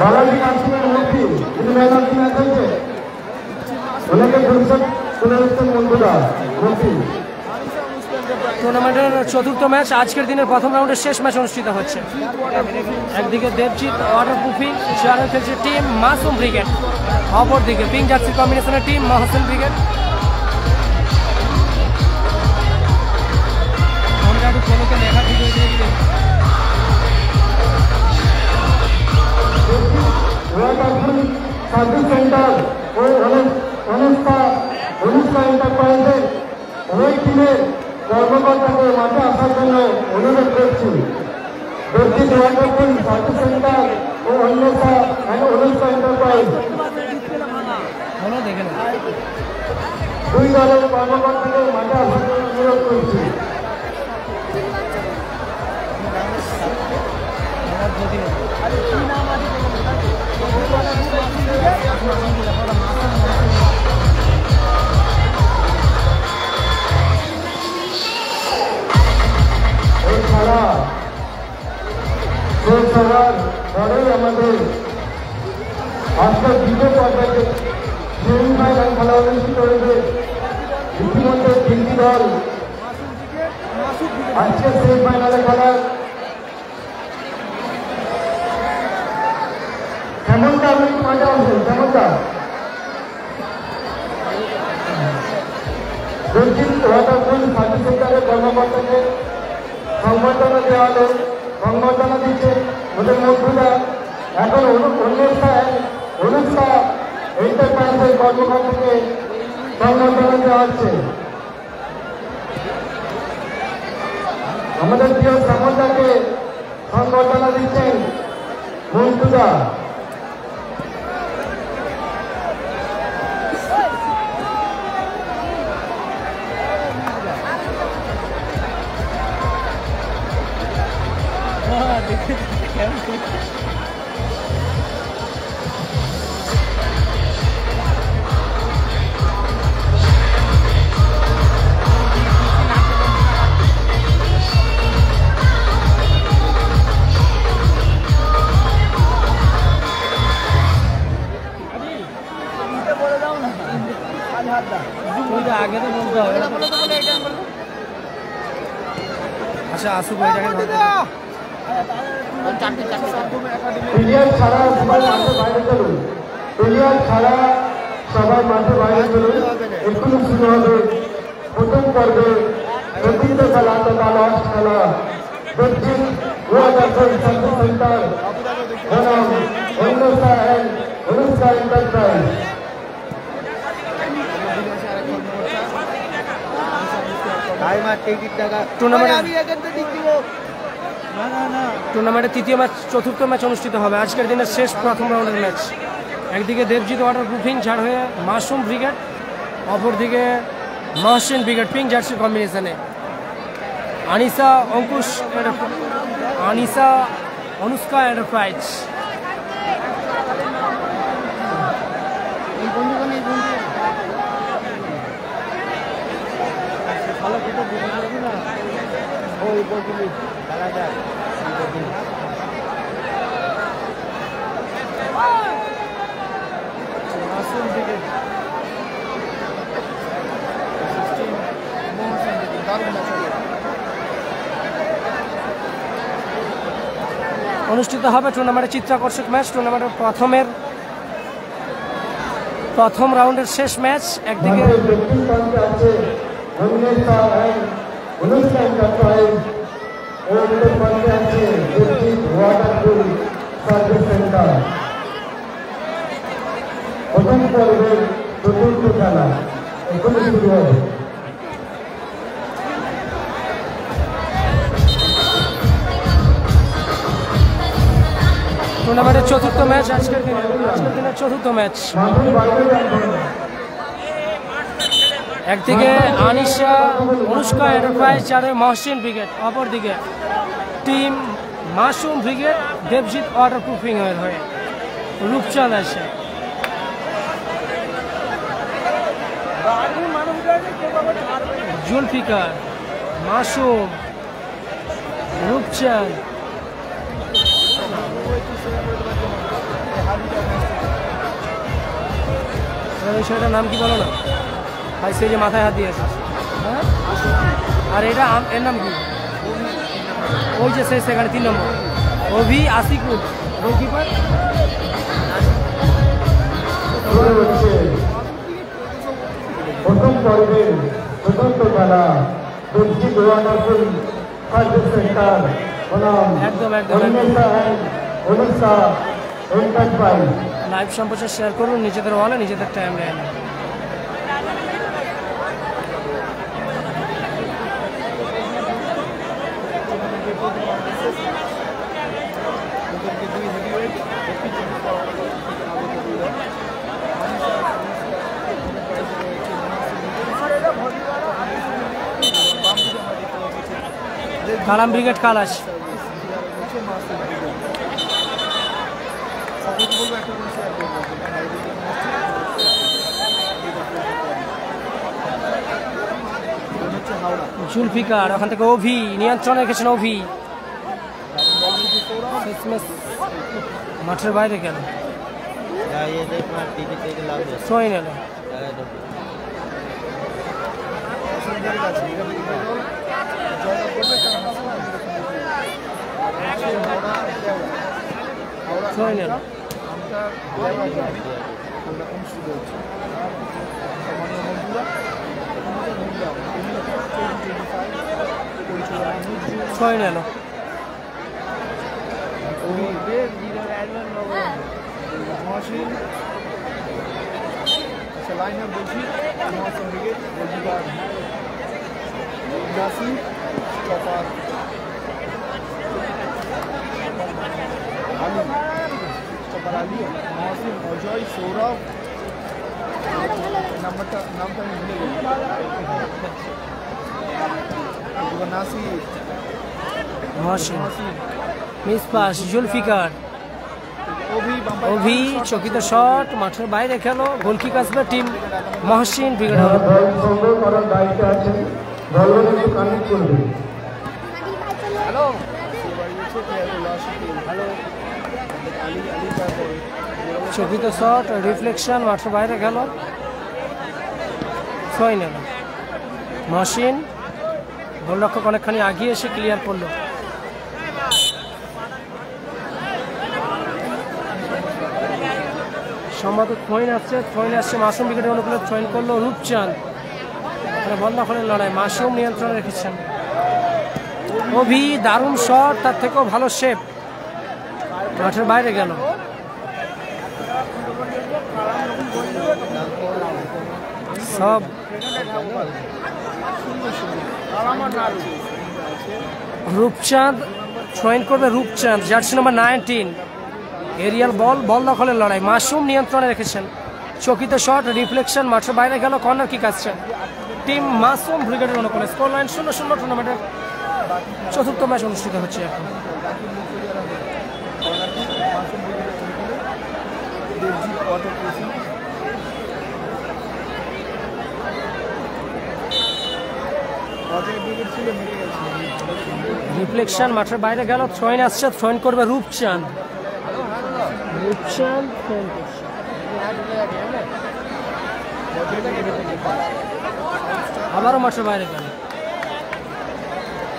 বালাজি কাশ্মীর মূর্তি তিনি man of the match হয়েছে। ওনাকে ভবিষ্যৎ তুলে দিচ্ছেন বন্ধুরা মূর্তি। টুর্নামেন্টের চতুর্থ ম্যাচ, আজকের দিনের প্রথম রাউন্ডের শেষ ম্যাচ অনুষ্ঠিত হচ্ছে। একদিকে দেবজিৎ ওয়াটারপ্রুফিং চেয়ারে খেলছে টিম মাসুম ব্রিগেড, অপরদিকে পিঙ্ক জার্সি কম্বিনেশনের টিম মহসিন ব্রিগেড। লেখা ঠিক হয়েছে সার্ভিস সেন্টার ও অনুষ্কা এন্টারপ্রাইজের ওই টিমের কর্মকর্তাকে মাঠে আসার জন্য অনুরোধ করছি। দেবজিৎ ওয়াটারপ্রুফিং সার্ভিস সেন্টার ও অনুষ্কা এন্টারপ্রাইজ দুই দলের কর্মকর্তাকে মাঠে আসার জন্য অনুরোধ করছি। আমাদের আজকের দ্বিতীয় পর্যায়ে সেমিফাইনাল খেলা অনুষ্ঠিত হয়েছে। ইতিমধ্যে তিনটি দল আজকে সেমিফাইনালে খেলার কেমনটা আপনি মজা আছে কেমনটা দেবজিৎ ওয়াটারপ্রুফিং সার্ভিস সেন্টারের কর্মকর্তাকে সংবর্ধনা দেওয়া হলো। সংবর্ধনা দিচ্ছে ওদের বন্ধুরা। এখন অনুষ্কা এন্টারপ্রাইজের কর্মকর্তাকে সংবর্ধনা দেওয়া হচ্ছে। আমাদের প্রিয় শ্যামলদাকে সংবর্ধনা দিচ্ছেন বন্ধুরা। আগে তো বলতে হবে। আচ্ছা আসুক ওই জায়গায় প্লেয়ার ছাড়া সবাই মাঠে বাইরে চলুন। প্লেয়ার ছাড়া সবাই মাঠে বাইরে চলুন। এক্ষুনি শুরু হবে প্রথম পর্বে চতুর্থ খেলা তথা লাস্ট খেলা। দেবজিৎ ওয়াটারপ্রুফিং সার্ভিস সেন্টার বনাম অনুষ্কা এন্টারপ্রাইজ। টুর্নামেন্টের তৃতীয় ম্যাচ চতুর্থ ম্যাচ অনুষ্ঠিত হবে। আজকের দিনের শেষ প্রথম রাউন্ডের ম্যাচ। একদিকে দেবজিৎ ওয়াটারপ্রুফিং ছাড় হয়ে মাসুম ব্রিগেড, অপরদিকে মহসিন ব্রিগেড পিঙ্ক জার্সি কম্বিনেশনে। অনুষ্কা এন্টারপ্রাইজ। অনুষ্ঠিত হবে টুর্নামেন্টের চিত্তাকর্ষক ম্যাচ। টুর্নামেন্টের প্রথম রাউন্ডের শেষ ম্যাচ। একদিকে প্রথম পর্বের চতুর্থ খেলা এখনই শুরু হবে। টুর্নামেন্টের চতুর্থ ম্যাচ, আজকের দিনের চতুর্থ ম্যাচ। একদিকে আনিশা অনুষ্কা এন্টারপ্রাইজ চারে মহসিন ব্রিগেড, অপরদিকে team Masum brigade Debjit waterproofing এর হয়ে রূপচাঁদ আছে। জুলফিকার, মাসুম, রূপচাঁদ। ওই ছেলেটার নাম কি বলো না ভাই, সেই যে মাথায় হাত দিয়েছে। হ্যাঁ, আর এটা এর নাম কি? ওই যে সেই সেখানে 3 নম্বর অভি আসিকুল গোলকিপার। প্রথম পর্বের চতুর্থ খেলা দক্ষিণ গোয়ানাপুর খাদ্য সেন্টার বনাম একদম উড়িষ্যা এন্টারপ্রাইজ। লাইভ সম্প্রচার শেয়ার করুন নিজেদের ওয়ালে নিজেদের টাইম লাইনে। কালাম ব্রিগেড কালাশ। জুলফিকার ওখান থেকে অভি নিয়ন্ত্রণে রেখেছেন অভি, মাঠের বাইরে গেল সোয়েন এলো। সোয়েন এলো। সোয়েন এলো। অজয় সৌরভ নামটা আমি ভুলে গেছি। মিসপাস জুলফিকার অভি চকিত শট মাঠের বাইরে খেলো, গোলকিক আসবে টিম মহসিন ব্রিগেড। চকিত শট রিফ্লেকশন মাঠের বাইরে গেল, ছয় নেল। মহসিন গোলরক্ষক অনেকখানি আগিয়ে এসে ক্লিয়ার করলো। সম্ভবত থ্রোইন আসছে মাসুম উইকেটের অনুকূলে থ্রোইন করলো রূপচাঁদ। বল দখলের লড়াই, মাসুম নিয়ন্ত্রণে রেখেছেন। অভি দারুণ শট, তার থেকেও ভালো শেপ, মাঠের বাইরে গেল। সব রূপচাঁদ থ্রোইন করবে, রূপচাঁদ জার্সি নম্বর 19। এরিয়াল বল দখলের লড়াই, মাসুম নিয়ন্ত্রণে রেখেছেন। চকিত শট রিফ্লেকশন মাঠের বাইরে গেল, কর্নার কিক আসছে টিম মাসুম ব্রিগেডের অনুকূলে। Score line 0-0। টুর্নামেন্টের চতুর্থ ম্যাচ অনুষ্ঠিত হচ্ছে এখন। রিফ্লেকশন মাঠের বাইরে গেল, থ্রোইন আসছে, থ্রোইন করবে রূপচাঁদ। আবারও মাঠের বাইরে গেল।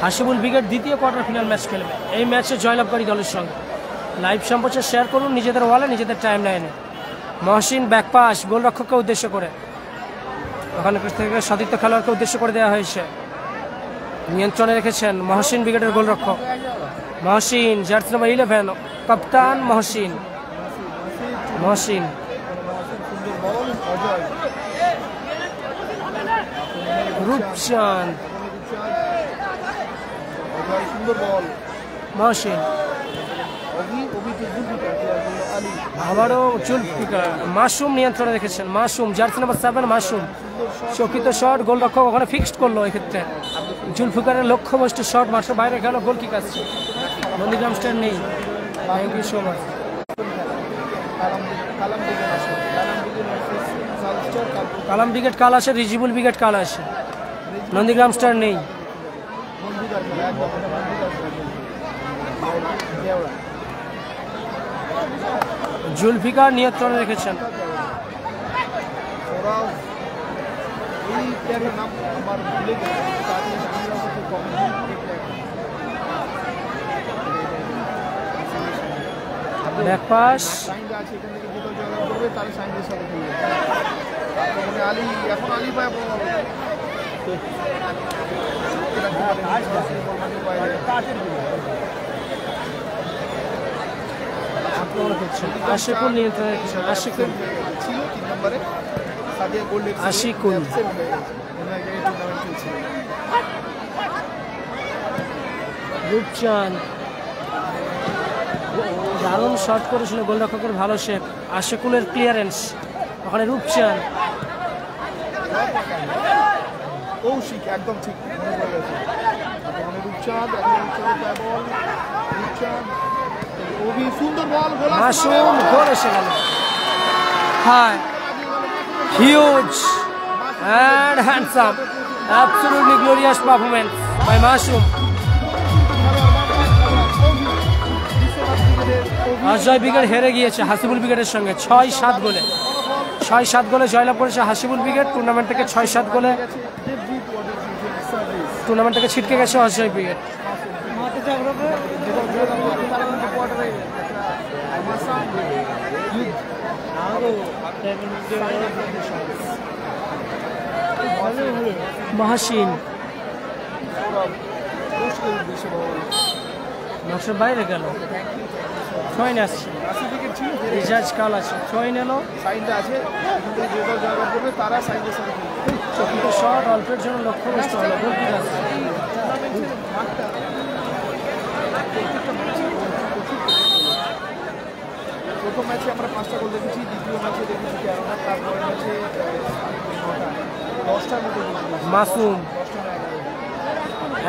হাসিবুল ব্রিগেড দ্বিতীয় কোয়ার্টার ফাইনাল ম্যাচ খেলবে এই ম্যাচে জয়লাভকারী দলের সঙ্গে। লাইভ সম্প্রচার শেয়ার করুন নিজেদের ওয়ালে নিজেদের টাইম লাইনে। মহসিন ব্যাকপাস গোলরক্ষককে উদ্দেশ্য করে, ওখানে থেকে সতীর্থ খেলোয়াড়কে উদ্দেশ্য করে দেওয়া হয়েছে। নিয়ন্ত্রণে রেখেছেন মহসিন ব্রিগেডের গোলরক্ষক। মহসিন জার্সি নম্বর 11 কাপ্তান মহসিন। রূপচাঁদ মহসিন আবারও জুলফিকার। মাসুম নিয়ন্ত্রণে রেখেছেন, মাসুম জার্সি নম্বর 7 মাসুম। চকিত শট, গোলরক্ষক ওখানে ফিক্সড করলো। এক্ষেত্রে জুলফিকারের লক্ষ্যভ্রষ্ট শট মাঠের বাইরে গেল, গোল কিক আসছে। নন্দীগ্রাম স্টার নেই। Thank you so much. Kalam brigade কাল আসে, রিজিবুল ব্রিগেড কাল আসে। নন্দীগ্রাম স্টার নেই। জুলফিকার নিয়ন্ত্রণে রেখেছেন। প্লেয়ারের নাম আমার ভুলে গেছে, তার ব্যাকপাস সাইনটা আছে, এখান থেকে যে দল জয়লাভ করবে তার সাইনের সাথে খেলবে। তারপরে আলী, এখন আলী ভাই বড় হবে। আশিকুল নিয়ন্ত্রণে রেখেছেন। আশিকুল ছিল 3 নম্বরে, সাদিয়া গোল্ড আশিকুল রূপচাঁদ দারুণ শট করেছিল, গোলরক্ষকের ভালো শেপ। আশিকুলের ক্লিয়ারেন্স, ওখানে রূপচাঁদ কৌশিক একদম ঠিক মনে পড়ে গেছে। তারপরে রূপচাঁদ, বল রূপচাঁদ, ওবি সুন্দর বল, মাসুম গোল এসে গেল। High huge and handsome, absolutely glorious performance by Masum. Ajay brigade হেরে গিয়েছে হাসিবুল ব্রিগেডের সঙ্গে 6-7 গোলে। 6-7 গোলে জয়লাভ করেছে হাসিবুল ব্রিগেড। টুর্নামেন্ট থেকে 6-7 গোলে টুর্নামেন্ট থেকে ছিটকে গেছে অজয় ব্রিগেড। মহাসিন নকশার বাইরে গেল, ছয়ন আসছে, রিজার্জ কাল আছে, ছয়ন এলো। চতুর্থ শট অল্পের জন্য লক্ষ্যভ্রষ্ট হলো। প্রথম ম্যাচে আমরা 5টা গোল দেখেছি, দ্বিতীয় ম্যাচে দেখেছি 13টা, তারপরে ম্যাচে 10টার মতো মাসুম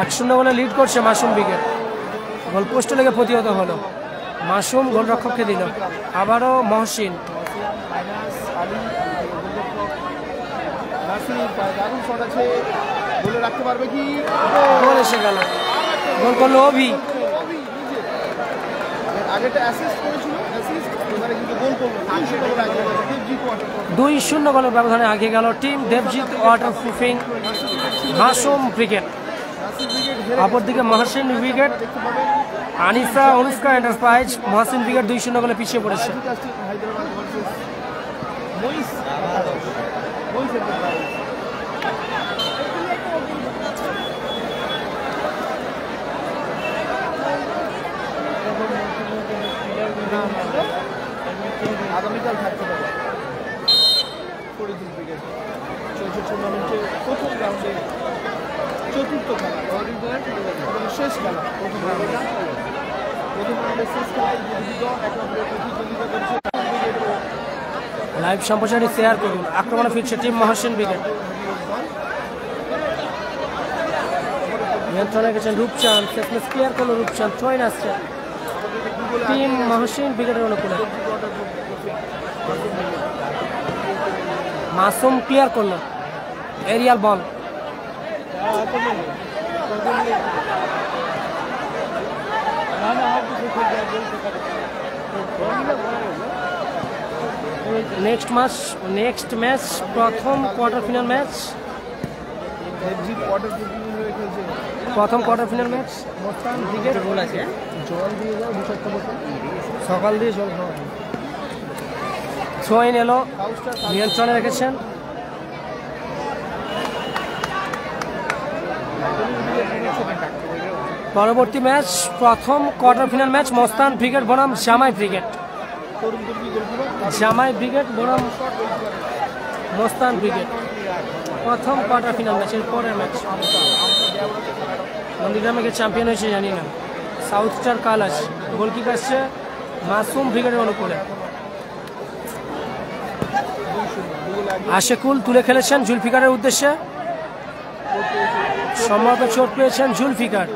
1-0 গোলে লিড করছে মাসুম ব্রিগেড। গোল পোস্টে লেগে প্রতিহত হলো, মাসুম গোলরক্ষককে দিল। আবারও মহসিন, দারুণ শট আছে, গোলে রাখতে পারবে কি? গোল এসে গেল, গোল করলো অভি। আগেটা অ্যাসিস্ট করেছিল, এবারে কিন্তু গোল করলো। 2-0 গোলের ব্যবধানে আগে গেল team Debjit waterproofing Masum brigade. অপরদিকে Mohsin brigade, Anisa Anushka enterprise, Mohsin brigade 2-0 গোলে পিছিয়ে পড়েছে। আগামীকাল থাকতে পারে ফরিদুল ব্রিগেড চলছে টুর্নামেন্টে প্রথম রাউন্ডে চতুর্থ খেলা এবং শেষ খেলা। প্রথম রাউন্ডের শেষ খেলায় দুটি দল একে অপরের প্রতিদ্বন্দ্বিতা করছে। লাইভ সম্প্রচারে শেয়ার করুন। আক্রমণে ফিরছে টিম মহসিন ব্রিগেড, নিয়ন্ত্রণে গেছেন রূপচাঁদ, শেষমেশ ক্লিয়ার করলো রূপচাঁদ। ছয়ন আসছে টিম মহসিন ব্রিগেডের অনুকূলে, মাসুম ক্লিয়ার করলো, এরিয়াল বল। নেক্সট ম্যাচ প্রথম কোয়ার্টার ফাইনাল ম্যাচ, প্রথম কোয়ার্টার ফাইনাল ম্যাচ গোল আছে। জল দিয়ে যাও, 2-4টা বোতল সকাল দিয়ে জল খাওয়া। ছয়ন এলো, নিয়ন্ত্রণে রেখেছেন। পরবর্তী ম্যাচ প্রথম কোয়ার্টার ফাইনাল ম্যাচ মস্তান ব্রিগেড বনাম জামাই ব্রিগেড। জামাই ব্রিগেড বনাম মস্তান ব্রিগেড প্রথম কোয়ার্টার ফাইনাল ম্যাচের পরের ম্যাচ। নন্দীগ্রামে কে চ্যাম্পিয়ন হয়েছে জানি না। সাউথ স্টার কাল আছে, গোলকিপার আসছে মাসুম ব্রিগেডের অনুকূলে। আশিকুল তুলে খেলেছেন জুলফিকারের উদ্দেশ্যে, সম্ভবত চোট পেয়েছেন জুলফিকার,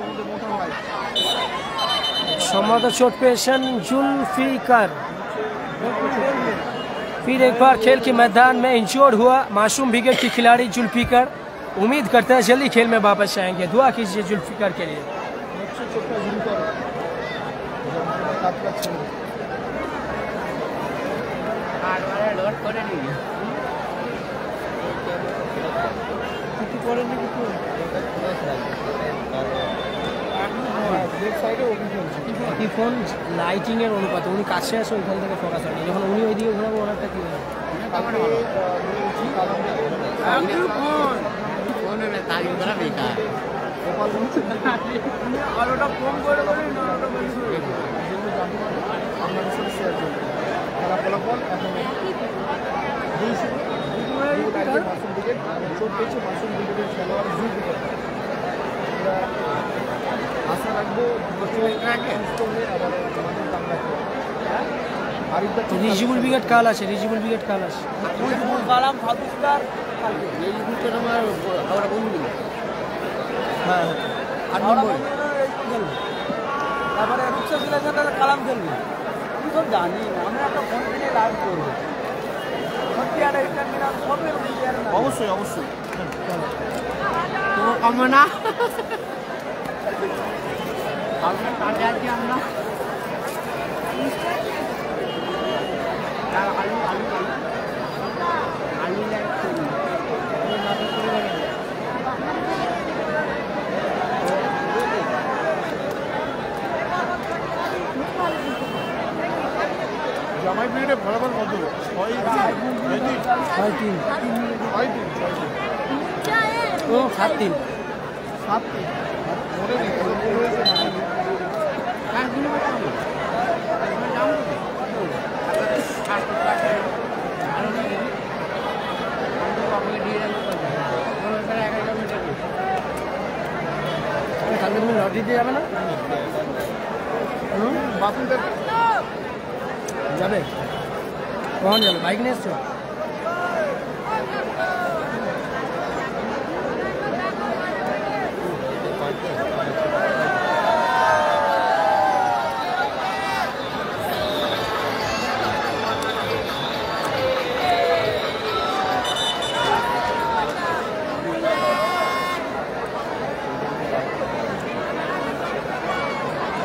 फिर एक बार खेल के मैदान में इंजोर्ड हुआ मासूम ब्रिगेड की खिलाड़ी जुल्फिकर। उम्मीद करते हैं जल्दी खेल में वापस आएंगे, दुआ कीजिए जुल्फिकर के लिए। কি ফোন লাইটিংয়ের অনুপাতে উনি কাছে আসে ওইখান থেকে ফোকাস হয়নি, যখন উনি ওই দিকে ঘোরাবো ওনারটা কি হবে? আলোটা কম করে বলি না আলোটা বেশি করে আপনাদের সাথে শেয়ার করবো খেলা ফলাফল এখন 2-0 মাসুম উইকেট চোট পেয়েছে মাসুম উইকেটের খেলোয়াড় জুলফিকার। আমরা আশা রাখবো রিজিবুল উইকেট কাল আছে, রিজিবুল উইকেট কাল আছে। কালাম ফাতুস্টার আমার বন্ধু হ্যাঁ আর তারপরে কালাম খেলবে আমি সব জানি আমি একটা ফোন কিনে লাইভ করবো অবশ্যই অবশ্যই তোমার কমে না কাটে আছি আমরা আলু আলু আলু জামাই পিরিয়ডে ফলাফল কত? 6-3 ও 7-3 মনে নেই কালকে তুমি লটারি দিয়ে যাবে না? বাথরুমটা যাবে কখন যাবে? বাইক নিয়ে এসছো?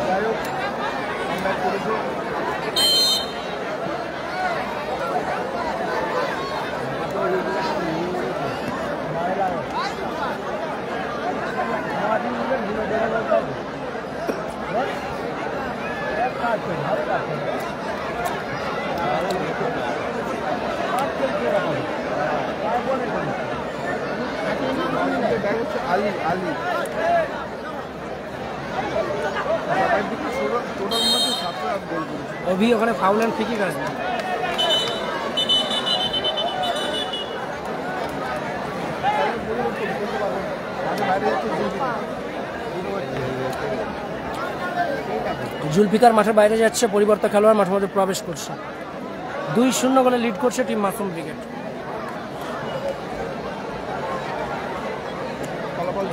যাই হোক আমরা করেছি আলি আলি টোটাল মধ্যে 7 রান গোল করেছে। অভি ওখানে ফাউল অ্যান্ড ফ্রি কিক আছে। জুলফিকার মাঠের বাইরে যাচ্ছে, পরিবর্তন খেলোয়াড় মাঠের মধ্যে প্রবেশ করছে। 2-0 গোলে লিড করছে টিম মাসুম ব্রিগেড। ফলাফল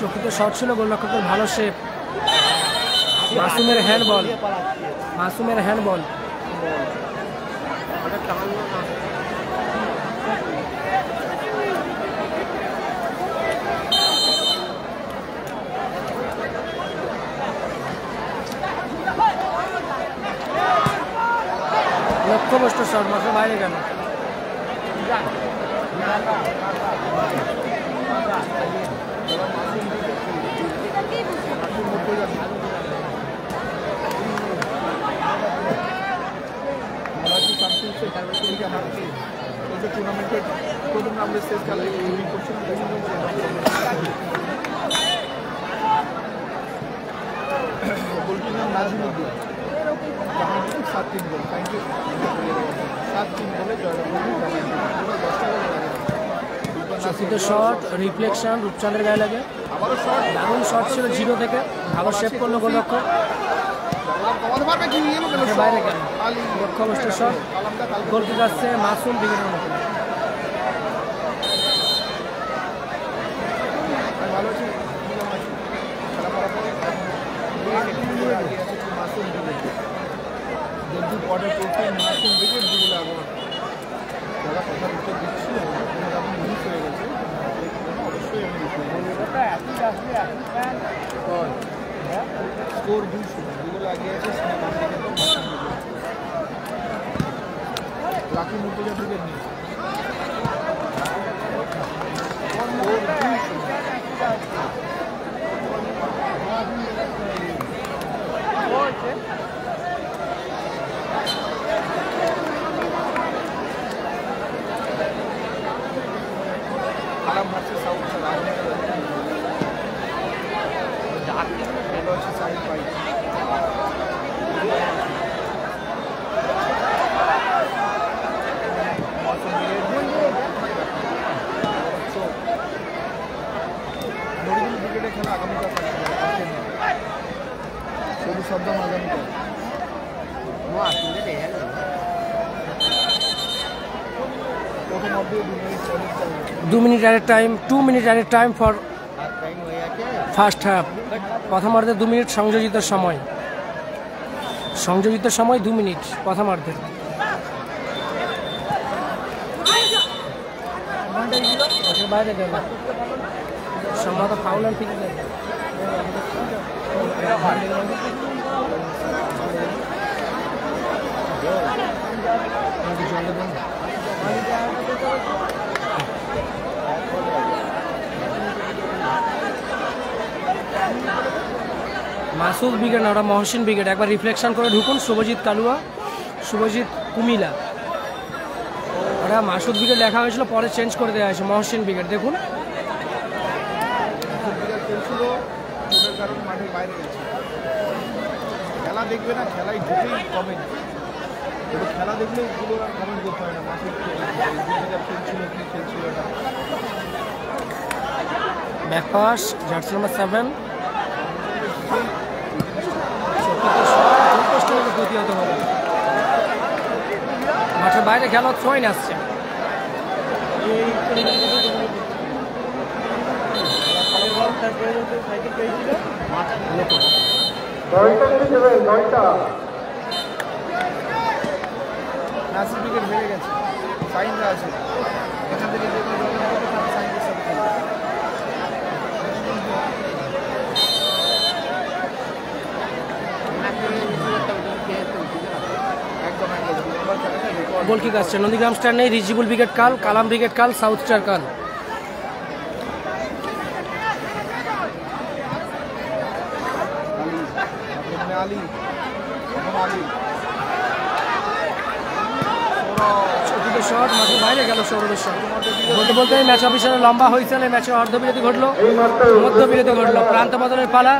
শক্তিতে শট ছিল, গোলরক্ষকের ভালো শেপ। মাসুমের হ্যান্ডবল, মাসুমের হ্যান্ডবল। লক্ষ্যভ্রষ্ট শট, মাসুম বাইরে গেল। টুর্নামেন্টের প্রথম রাউন্ডের শেষ খেলায় করছিলাম গোলটির নাম নাজিমুদ্দিন, 7-3 গোল। Thank you. 7-3 গোলে শক্তিতে শট, রিফ্লেকশন, রূপচাঁদের গায়ে লাগে। আবারও শট, দারুণ শট ছিল 0 থেকে, ভালো শেপ করলো গোলরক্ষক। কমাতে পারবে কি? বাইরে গেল, লক্ষ্যভ্রষ্ট শট। গোল কিক আসছে মাসুম ব্রিগেডের মতো। ওয়াটার প্রুফিং মাশরুম ব্রিগেড যেগুলো আবার যারা কথার উত্তর দিচ্ছিল ওনারা এখন মিস হয়ে গেছে অবশ্যই আমি স্কোর 200 যেগুলো আগে আছে সিনেমা থেকে তো লাকি মুর্তজা ব্রিগেড নিয়ে score 200 Alam versus South Carolina. It was a side fight. So, Nordic cricket খেলা আগামীকাল শুধু শব্দ আগামীকাল প্রথম অর্ধে 2 minute added time, 2 minute added time for first half. প্রথমার্ধে 2 মিনিট সংযোজিত সময়, 2 মিনিট প্রথমার্ধে। বাইরে গেল সম্ভবত ফাউল আর ঠিক আছে। মাসুদ ব্রিগেড না, ওরা মহসিন ব্রিগেড। একবার রিফ্লেকশন করে ঢুকুন। শুভজিৎ কালুয়া, শুভজিৎ কুমিলা। ওরা মাসুদ ব্রিগেড লেখা হয়েছিল, পরে চেঞ্জ করে দেওয়া হয়েছে মহসিন ব্রিগেড। দেখুন খেলা দেখবে না, খেলায় ঢুকেই কমেন্ট, খেলা দেখলে এগুলো আর কমেন্ট করতে হয় না। মাসুদ খেলছিল কি খেলছিল না। ব্যাকপাস জার্সি নাম্বার 7 প্রতিহত হবে। মাঠের বাইরে খেলা থ্রোইন আসছে। নাসির উইকেট হেরে গেছে, সাইনরা আছে এখান থেকে যে কোনো সাইনদের সাথে গোল কিক আসছে। নন্দীগ্রাম স্টার নেই, রিজিবুল ব্রিগেড কাল, কালাম ব্রিগেড কাল, সাউথ স্টার কাল। আলী শট মাঠের বাইরে গেল। সৌরভের শট বলতে বলতে ম্যাচ অফিসারের লম্বা হয়েছিল। ম্যাচে অর্ধবিরতি ঘটলো, মধ্যবিরতি ঘটলো, প্রান্ত বদলের পালা,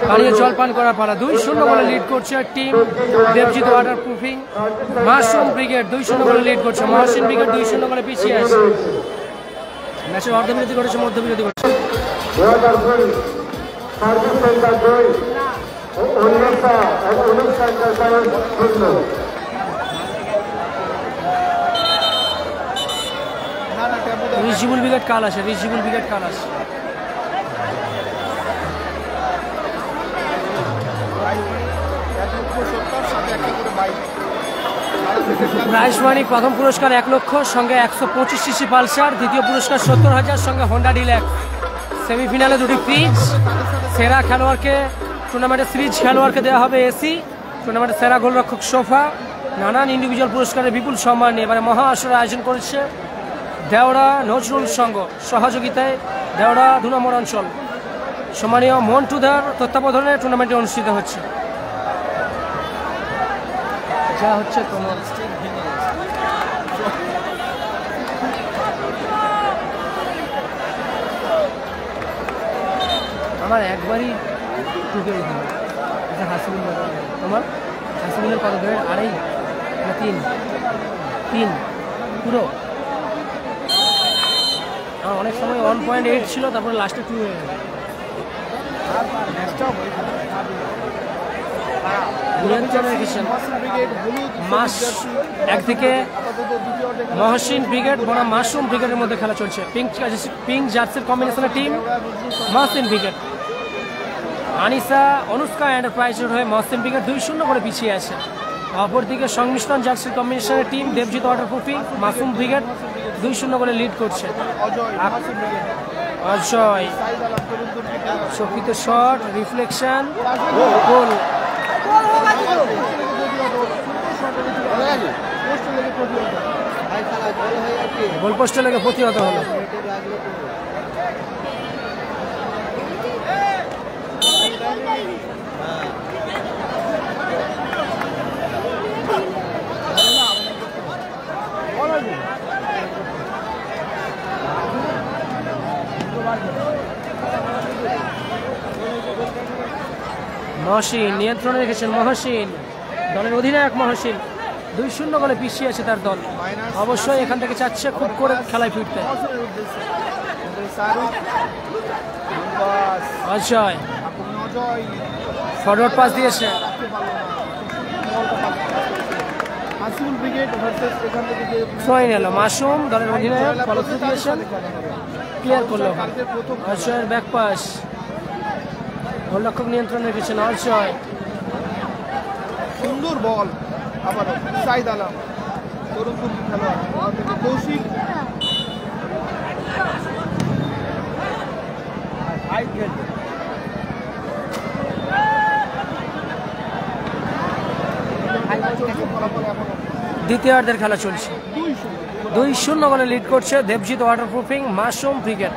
পানীয় জলপান করার পালা। 2-0 বলে লিড করছে team Debjit water proofing. Mushroom brigade 2-0 বলে লিড করছে। মহসিন ব্রিগেড 2-0 বলে পিছিয়ে আছে। ম্যাচের অর্ধবিরতি ঘটেছে, মধ্যবিরতি ঘটেছে। রিজিবুল ব্রিগেড কাল আসে, রিজিবুল ব্রিগেড কাল আসে। প্রাইজ মানি প্রথম পুরস্কার 1 লক্ষ, সঙ্গে 125 সিসি পালসার। দ্বিতীয় পুরস্কার 70,000, সঙ্গে হোন্ডা ডিল্যাক্স। সেমিফিনালে 2টি ফ্রিজ। সেরা খেলোয়াড়কে, টুর্নামেন্টের সিরিজ খেলোয়াড়কে দেওয়া হবে এসি। টুর্নামেন্টের সেরা গোলরক্ষক সোফা। নানান ইন্ডিভিজুয়াল পুরস্কারের বিপুল সম্মান নিয়ে এবারে মহা আসরের আয়োজন করেছে দেওড়া নজরুল সংঘ, সহযোগিতায় দেওড়া 2 নম্বর অঞ্চল। সম্মানীয় মন্টুদার তত্ত্বাবধানে টুর্নামেন্টটি অনুষ্ঠিত হচ্ছে। যা হচ্ছে তোমার আমার একবারই ঢুকে দিতে হবে। এটা হাসিবুল, তোমার হাসিবুলের কত ধরে? 2.5 না 3 পুরো। আমার অনেক সময় 1.8 ছিল, তারপরে লাস্টে 2 হয়ে গেল। মাস একদিকে মহসিন ব্রিগেড বনাম মাশরুম ব্রিগেডের মধ্যে খেলা চলছে। পিঙ্ক জার্সির কম্বিনেশনের টিম মহসিন ব্রিগেড। আনিসা অনুষ্কা এন্টারপ্রাইজের হয়ে মহসিন ব্রিগেড 2-0 করে পিছিয়ে আছে। অপরদিকে সংমিশ্রণ জার্সির কম্বিনেশনের team Debjit waterproofing Masum brigade 2-0 গোলে লিড করছে। অজয় মহাসিন ব্রিগেড, অজয় সাইদ আলম তরুণ তুর্কি খেলোয়াড়, চকিত শট, রিফ্লেকশন, গোল। গোল পোস্টে লেগে প্রতিহত হলো। মহসিন নিয়ন্ত্রণে রেখেছেন, মহসিন দলের অধিনায়ক মহসিন 2-0 গোলে পিছিয়ে আছে তার দল। অবশ্যই এখান থেকে চাচ্ছে খুব করে খেলায় ফিরতে। অজয় ফরওয়ার্ড পাস দিয়েছে, মাসুম ব্রিগেড ভার্সেস এখান থেকে যে থ্রোইন এলো, মাসুম দলের অধিনায়ক ফলো থ্রু দিয়েছেন, ক্লিয়ার করলো। অজয়ের ব্যাক পাস, গোলরক্ষক নিয়ন্ত্রণে রেখেছেন অজয়। সুন্দর বল, আবার সাইদ আলম তরুণ তুর্কি খেলোয়াড়, ওখান থেকে কৌশিক দ্বিতীয়ার্ধের খেলা চলছে, 2-0 গোলে লিড করছে Debjit waterproofing Masum brigade.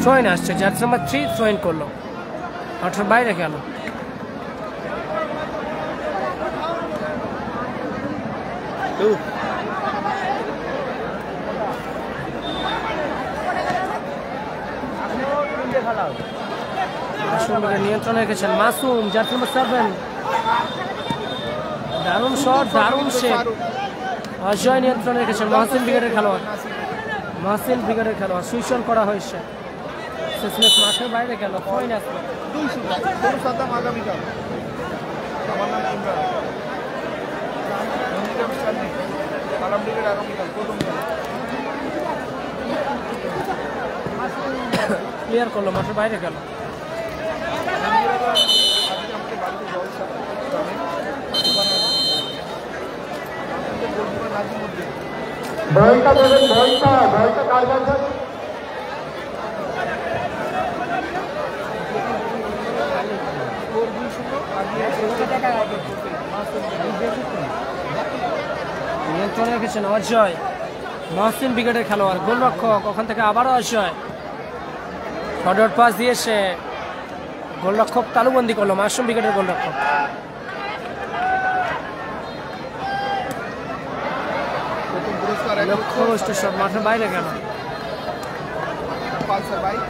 Throw-in আসছে, জার্সি নাম্বার 3 থ্রোইন করলো, মাঠের বাইরে গেল। নিয়ন্ত্রণে রেখেছেন মাসুম, জার্সি নাম্বার 7, দারুণ শট, দারুণ সেভ। অজয় নিয়ন্ত্রণে রেখেছেন, মহসিন ব্রিগেডের খেলোয়াড়, মহসিন ব্রিগেডের খেলোয়াড় সুইচ অন করা হয়েছে, শেষমেশ মাঠের বাইরে গেল। থ্রোইন আসলো, সাদ্দাম আগামীকাল। আমার নাম ইমরান, আলম ব্রিগেড আগামীকাল প্রথম খেলা। ক্লিয়ার করলো, মাঠের বাইরে গেল। বলটা দেবেন, বলটা কার কাছে? নিয়ন্ত্রণে রেখেছেন অজয়, মহসিন ব্রিগেডের খেলোয়াড়, গোলরক্ষক, ওখান থেকে আবারও অজয় ফরওয়ার্ড পাস দিয়েছে, গোলরক্ষক তালুবন্দি করলো, মাসুম ব্রিগেডের গোলরক্ষক। লক্ষ্য শট, মাঠের বাইরে গেল। পালসার বাইক,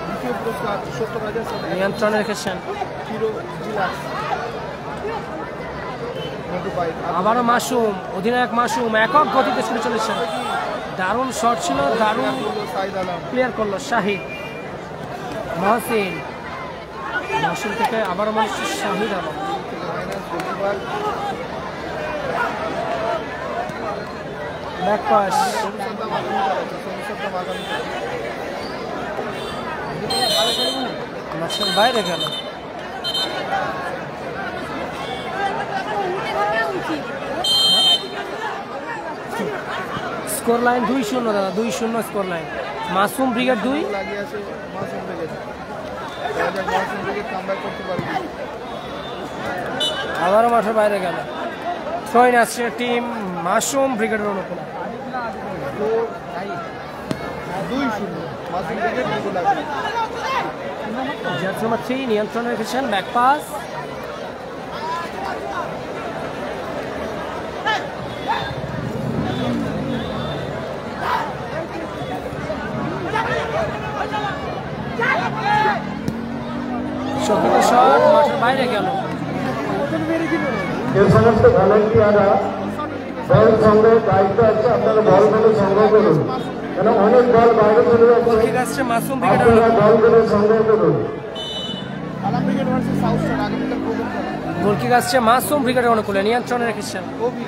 দ্বিতীয় পুরস্কার 70,000। নিয়ন্ত্রণে রেখেছেন হিরো ডিলাক্স মোটরবাইক। আবারও মাসুম, অধিনায়ক মাসুম একক গতিতে ছুটে চলেছেন, দারুণ শট ছিল, দারুণ সাইদ আলম ক্লিয়ার করলো শাহিদ। মহসিন, মহসিন থেকে আবারও শাহিদ আলম। ব্যাক পাস, মাঠের বাইরে গেল। স্কোর লাইন 2-0 দাদা, 2-0 স্কোর লাইন। মাসুম ব্রিগেড 2, লাগিয়ে আছে Masum brigade. Masum brigade comeback করতে পারবে। আবারও মাঠের বাইরে গেল। থ্রোইন আসছে টিম মাসুম ব্রিগেডের অনুকূলে। 2-0 মাসুম ব্রিগেড গোল লাগে। জার্সি নাম্বার 3 নিয়ন্ত্রণে রেখেছেন, ব্যাক পাস, চকিত শট, মাঠের বাইরে গেল। যে সমস্ত ভলেন্টিয়াররা বল সংগ্রহের দায়িত্ব আছে, আপনারা বলগুলো সংগ্রহ করুন, কেন অনেক বল বাইরে চলে যাচ্ছে, ঠিক আছে মাসুম ব্রিগেডের আপনারা বলগুলো সংগ্রহ করুন। Alam brigade versus south star আগামীকাল প্রথম খেলা। গোলকিক আসছে মাসুম ব্রিগেডের অনুকূলে, নিয়ন্ত্রণে রেখেছেন। কবি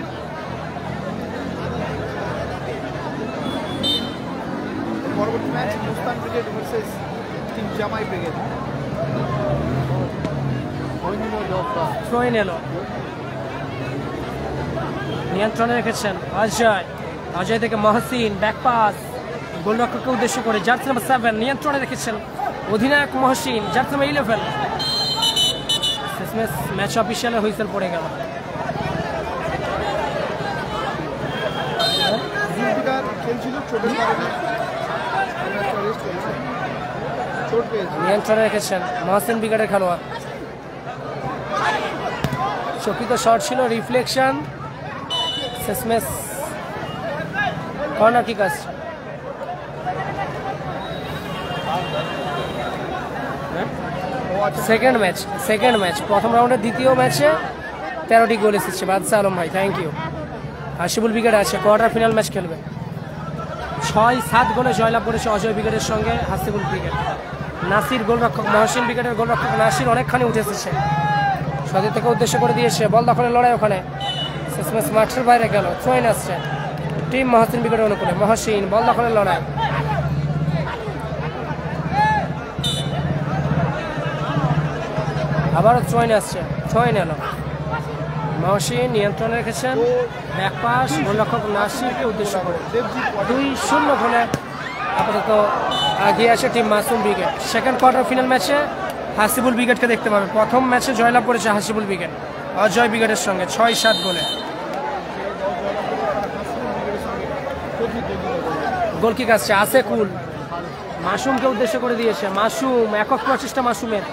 পরবর্তী match মুস্তান brigade versus team Jamai brigade. Throw in এলো, নিয়ন্ত্রণে রেখেছেন অজয়। অজয় থেকে মহসিন, ব্যাক পাস গোলরক্ষককে উদ্দেশ্য করে, জার্সি নাম্বার 7 নিয়ন্ত্রণে রেখেছেন অধিনায়ক মহসিন, জার্সি নাম্বার 11। শেষমেশ ম্যাচ অফিসিয়ালের হুইসেল পড়ে গেল। খেলছিল চোটের কারণে চোট পেয়েছে। নিয়ন্ত্রণে রেখেছেন মহসিন ব্রিগেডের খেলোয়াড়। চকিত শট ছিল, রিফ্লেকশন, শেষমেশ কর্নার কিক আসছে। সেকেন্ড ম্যাচ প্রথম রাউন্ডের দ্বিতীয় ম্যাচে 13টি গোল এসেছে বাদশা আলম ভাই, থ্যাংক ইউ। হাসিবুল ব্রিগেড আছে, কোয়ার্টার ফাইনাল ম্যাচ খেলবে। 6-7 গোলে জয়লাভ করেছে অজয় ব্রিগেডের সঙ্গে হাসিবুল ব্রিগেড। নাসির গোলরক্ষক, মহসিন ব্রিগেডের গোলরক্ষক নাসির অনেকখানি উঠে এসেছে, সদী থেকে উদ্দেশ্য করে দিয়েছে, বল দখলের লড়াই ওখানে, শেষমেশ মাঠের বাইরে গেল। থ্রোইন আসছে টিম মহসিন ব্রিগেডের অনুকূলে, মহসিন বল দখলের লড়াই, আবারও থ্রোইন আসছে, থ্রোইন এলো, মহসিন নিয়ন্ত্রণে রেখেছেন, ব্যাক পাস গোলরক্ষক নাসিরকে উদ্দেশ্য করে 2-0 গোলে আপাতত এগিয়ে আছে team Masum brigade. Second quarter final ম্যাচে হাসিবুল ব্রিগেডকে দেখতে পাবে। প্রথম ম্যাচে জয়লাভ করেছে হাসিবুল ব্রিগেড অজয় ব্রিগেডের সঙ্গে 6-7 গোলে। গোলকিক আসছে আশেকুল, মাসুমকে উদ্দেশ্য করে দিয়েছে, মাসুম একক প্রচেষ্টা মাসুমের,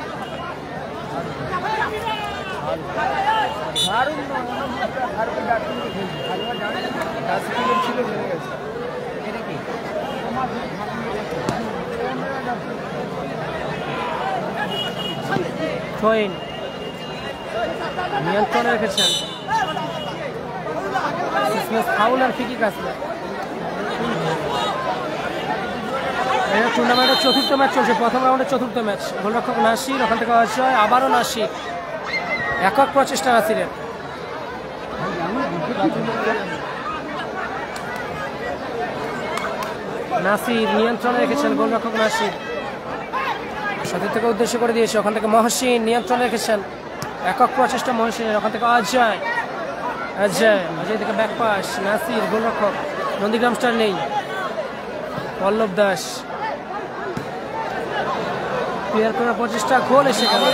থ্রোইন নিয়ন্ত্রণে রেখেছেন, ফাউল আর ফ্রি কিক আসবে। টুর্নামেন্টের চতুর্থ ম্যাচ চলছে, প্রথম রাউন্ডের চতুর্থ ম্যাচ। গোলরক্ষক নাসির, ওখান থেকে অজয়, আবারও নাসির, একক প্রচেষ্টা নাসিরের। নাসির নিয়ন্ত্রণে রেখেছেন, গোলরক্ষক নাসির সাথে থেকে উদ্দেশ্য করে দিয়েছে, ওখান থেকে মহসিন নিয়ন্ত্রণে রেখেছেন, একক প্রচেষ্টা মহসিনের, ওখান থেকে অজয়, অজয় থেকে ব্যাক পাস, নাসির গোলরক্ষক, নন্দীগ্রাম স্টার নেই, পল্লব দাস ক্লিয়ার করার প্রচেষ্টা, গোল এসে গেল,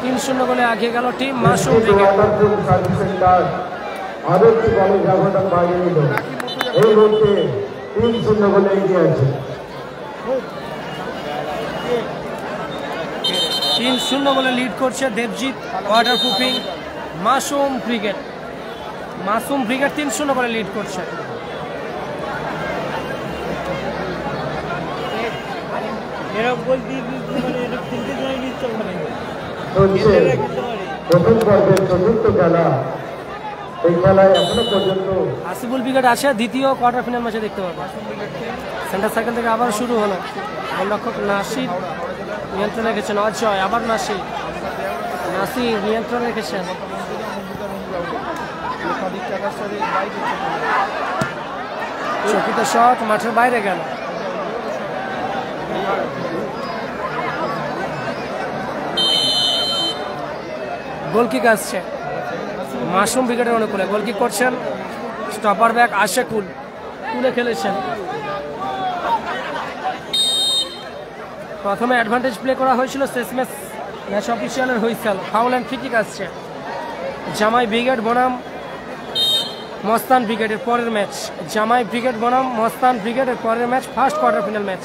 3-0 গোলে এগিয়ে গেল টিম মাসুম ব্রিগেড। আরেকটি বলে ব্যবধান বাড়িয়ে নিল, এই মুহূর্তে 3-0 গোলে এগিয়ে আছে। 3-0 গোলে লিড করছে Debjit waterproofing Masum brigade. 3-0 গোলে লিড করছে। প্রথম পর্বের চতুর্থ খেলা, এই খেলায় এখনো পর্যন্ত হাসিবুল ব্রিগেড আছে দ্বিতীয় কোয়ার্টার ফাইনাল ম্যাচে দেখতে পাবো। সেন্টার সার্কেল থেকে আবার শুরু হলো, গোলরক্ষক নাসির নিয়ন্ত্রণে রেখেছেন, অজয় আবার নাসির নিয়ন্ত্রণে রেখেছেন, চকিত শট মাঠের বাইরে গেল। গোলকিক আসছে মাসুম ব্রিগেডের অনুকূলে, গোলকিক করছেন স্টপার ব্যাক আশেকুল, তুলে খেলেছেন। প্রথমে অ্যাডভান্টেজ প্লে করা হয়েছিল, শেষমেশ ম্যাচ অফিসিয়ালের whistle, foul and free kick আসছে। জামাই ব্রিগেড বনাম মস্তান ব্রিগেডের পরের ম্যাচ, জামাই ব্রিগেড বনাম মস্তান ব্রিগেডের পরের match, first quarter final match.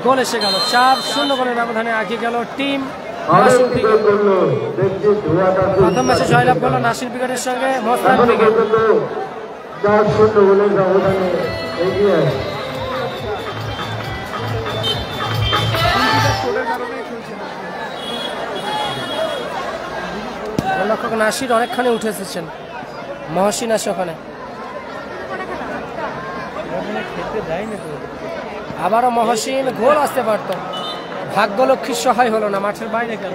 Goal এসে গেল, 4-0 গোলের ব্যবধানে এগিয়ে গেল টিম মাসুম ব্রিগেড। প্রথম ম্যাচে জয়লাভ করলো নাসির ব্রিগেডের সঙ্গে মস্তান ব্রিগেড। 4-0 গোলের ব্যবধানে এগিয়ে আছে। গোলরক্ষক নাসির অনেকখানি উঠে এসেছেন, মহসিন আছে ওখানে, আবারও মহসিন, গোল আসতে পারত, ভাগ্যলক্ষ্মীর সহায় হলো না, মাঠের বাইরে গেল।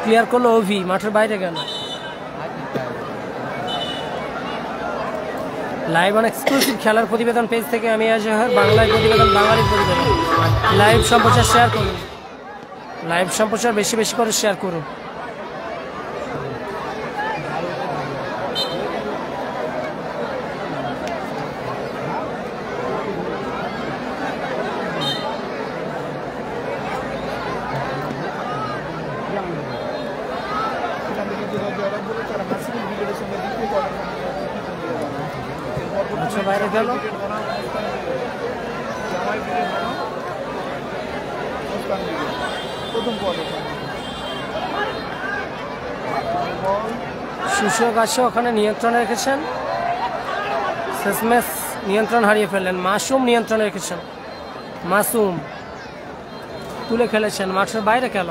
ক্লিয়ার করলো অভি, মাঠের বাইরে গেল। লাইভ অন এক্সক্লুসিভ খেলার প্রতিবেদন পেজ থেকে আমি আজহার, বাংলায় প্রতিবেদন, বাঙালির প্রতিবেদন। লাইভ সম্প্রচার শেয়ার করুন, লাইভ সম্প্রচার বেশি বেশি করে শেয়ার করুন। সেখান থেকে যে জয়লাভ বলে তারা নাসির ব্রিগেডের সঙ্গে দ্বিতীয় কোয়ার্টার ফাইনালে বাইরে গেল জামাই ব্রিগেড বনাম মুস্তান ব্রিগেড প্রথম কোয়ার্টার ফাইনাল। সুশীল গাছে ওখানে নিয়ন্ত্রণে রেখেছেন, শেষমেশ নিয়ন্ত্রণ হারিয়ে ফেললেন। মাসুম নিয়ন্ত্রণে রেখেছেন, মাসুম তুলে খেলেছেন, মাঠের বাইরে খেল।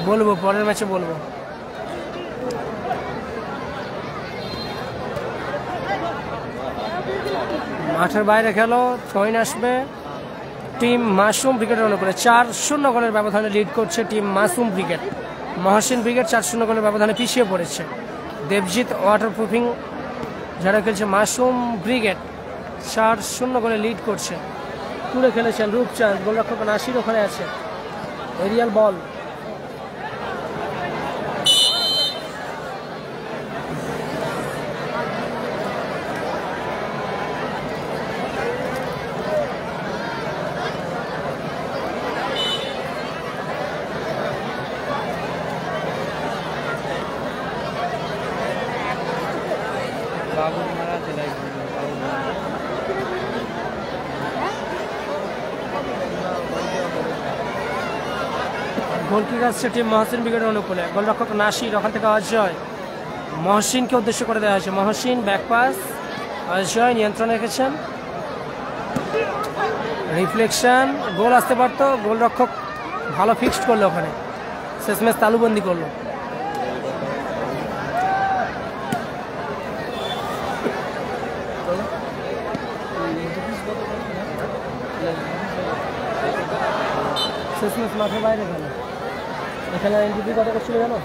বলবো পরের ম্যাচে বলবো। মাঠের বাইরে খেল, পয়েন্ট আসবে টিম মাসুম ব্রিগেডের অনুকূলে। 4-0 গোলের ব্যবধানে লিড করছে team Masum brigade. Mohsin brigade 4-0 গোলের ব্যবধানে পিছিয়ে পড়েছে। দেবজিৎ ওয়াটারপ্রুফিং যারা খেলছে মাসুম ব্রিগেড 4-0 গোলে লিড করছে। তুলে খেলেছেন রূপচাঁদ, গোলরক্ষক নাসির ওখানে আছে। এরিয়াল বল, গোল কিক আসছে টিম মহসিন ব্রিগেডের অনুকূলে। গোলরক্ষক নাসির, ওখান থেকে অজয়, মহসিনকে উদ্দেশ্য করে দেওয়া হয়েছে। মহসিন ব্যাকপাস, অজয় নিয়ন্ত্রণ রেখেছেন। রিফ্লেকশন, গোল আসতে পারতো, গোলরক্ষক ভালো ফিক্সড করলো ওখানে, শেষমেশ তালুবন্দি করলো। শেষমেশ মাঠের বাইরে গেল। এখানে এনটিপি কত করছিল জানো?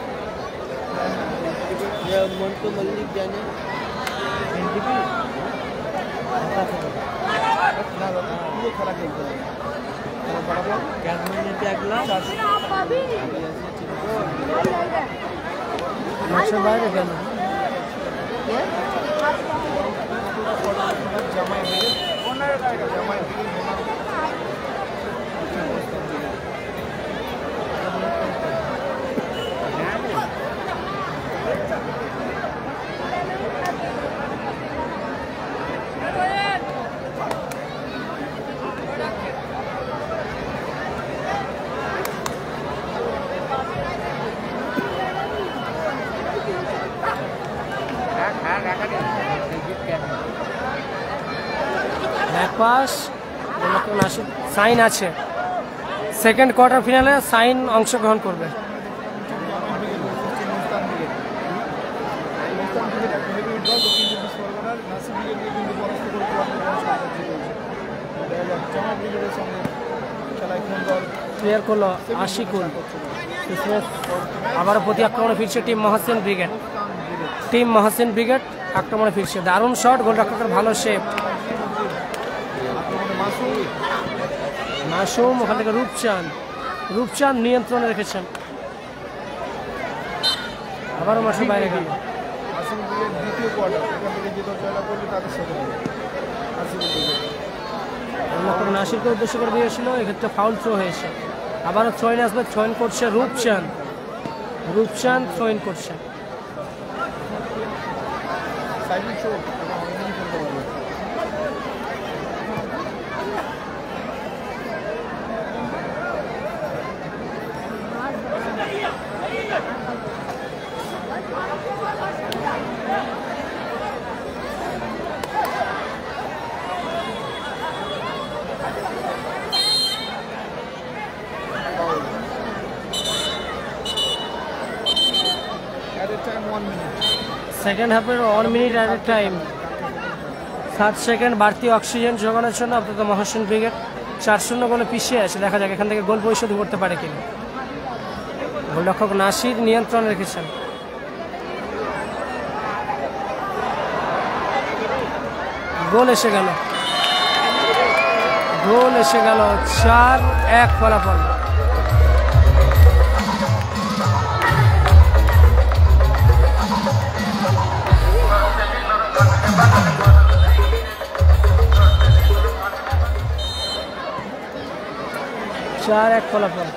মন্টু মল্লিক জানে এনটিপি না পুরো খেলা খেলতে হবে। মাঠের বাইরে গেল। জামাই ব্রিগেড জামাই ব্রিগেড ব্যাকপাস, সাইন আছে। সেকেন্ড কোয়ার্টার ফিনালে সাইন অংশগ্রহণ করবে। ক্লিয়ার করলো আশিকুল। আবারও প্রতি আক্রমণে ফিরছে team Mohsin brigade. Team Mohsin brigade আক্রমণে ফিরছে। দারুণ শট, গোলরক্ষকের ভালো শেপ। মাসুম, ওখান থেকে রূপচাঁদ, রূপচাঁদ নিয়ন্ত্রণে রেখেছেন। আবারও মাঠের বাইরে গেল। দ্বিতীয় কোয়ার্টার এখান থেকে যে দল জয়লাভ করবে তাদের সাথে নাসিরকে উদ্দেশ্য করে দিয়েছিল, এক্ষেত্রে ফাউল থ্রো হয়েছে। আবারও থ্রোইন আসবে, থ্রোইন করছে রূপচাঁদ, রূপচাঁদ থ্রোইন করছে। সেকেন্ড হাফের 1 minute at a time. 60 second বাড়তি অক্সিজেন যোগানোর জন্য আপাতত মহসিন ব্রিগেড 4-0 গোলে পিছিয়ে আছে। দেখা যাক এখান থেকে গোল পরিশোধ করতে পারে কিনা। গোলরক্ষক নাসির নিয়ন্ত্রণ রেখেছেন। গোল এসে গেল, গোল এসে গেল। 4-1 ফলাফল। ফলাফল।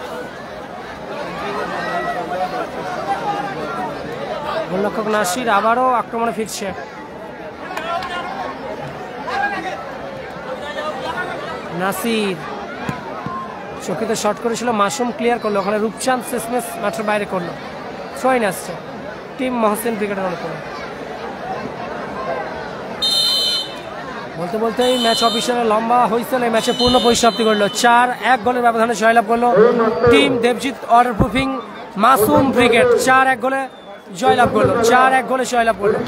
গোলরক্ষক নাসির আবারও আক্রমণে ফিরছে। নাসির চকিতে শট করেছিল, মাসুম ক্লিয়ার করলো, ওখানে রূপচাঁদ শেষমেশ মাঠের বাইরে করলো। থ্রোইন আসছে টিম মহসিন ক্রিকেটের অনুকূলে। বলতে বলতে এই ম্যাচ অফিসিয়ালে লম্বা হয়েছিল, এই ম্যাচে পূর্ণ পরিসমাপ্তি করলো। 4-1 গোলের ব্যবধানে জয়লাভ করলো টিম দেবজিৎ অর্ডার প্রুফিং মাসুম ব্রিগেড। 4-1 গোলে জয়লাভ করলো, 4-1 গোলে জয়লাভ করলো।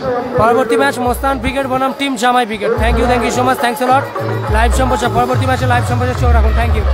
পরবর্তী ম্যাচ মোস্তান ব্রিগেড বনাম team Jamai brigade. Thank you so much, thanks a lot. Live সম্প্রচার, পরবর্তী ম্যাচে লাইভ সম্প্রচার চোখ রাখুন। Thank you.